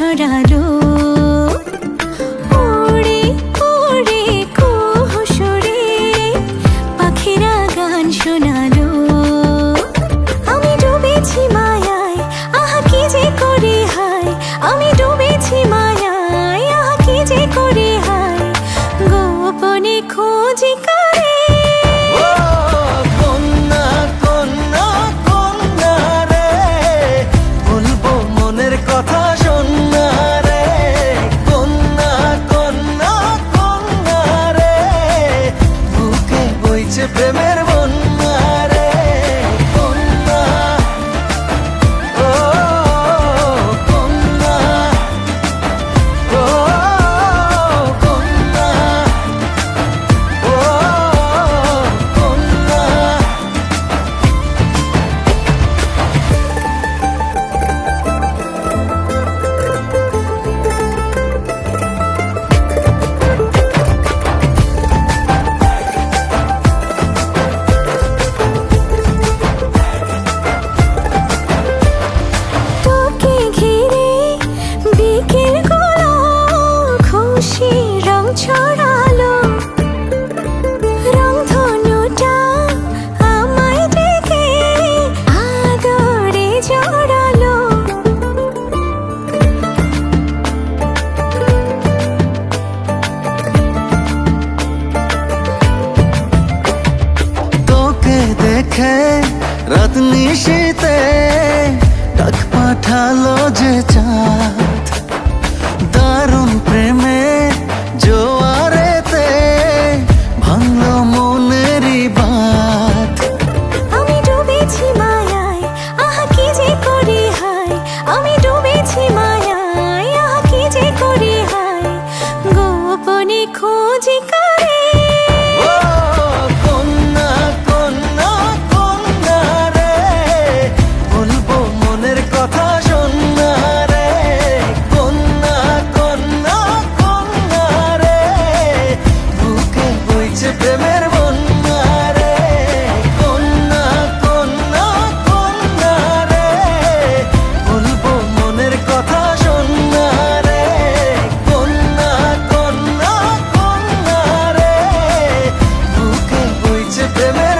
ছড়ালো ওরে ওরে কুহুসুরে পাখিরা গান শোনালো আমি ডুবেছি মায়ায় আহা কি যে করি হায় আমি ডুবেছি মায়ায় আহা কি যে করি হায় গোপনে খোঁজি করে কথা শোন না রে কন্যা কন্যা কন্যা রে বুকে বইছে প্রেমের বন্যা রে কন্যা ও কন্যা ও কন্যা ও কন্যা ছড়ালো রংধনুটা আমায় ডেকে আদরে জড়ালো তোকে দেখে রাত নিশীতে ডাক পাঠালো যে চাঁদ দারুণ প্রেমে জোয়ারেতে ভাঙলো মনেরই বাঁধ আমি ডুবেছি মায়ায় আহা কি যে করি হায় আমি ডুবেছি মায়ায় আহা কি যে করি হায় গোপনে খোঁজি করে ও কন্যা কন্যা কন্যা রে বলবো মনের কথা শোন না রে কন্যা কন্যা কন্যা রে বুকে বইছে প্রেমের বন্যা রে কন্যা কন্যা কন্যা রে বলবো মনের কথা শোন না রে কন্যা কন্যা কন্যা রে বুকে বইছে প্রেমের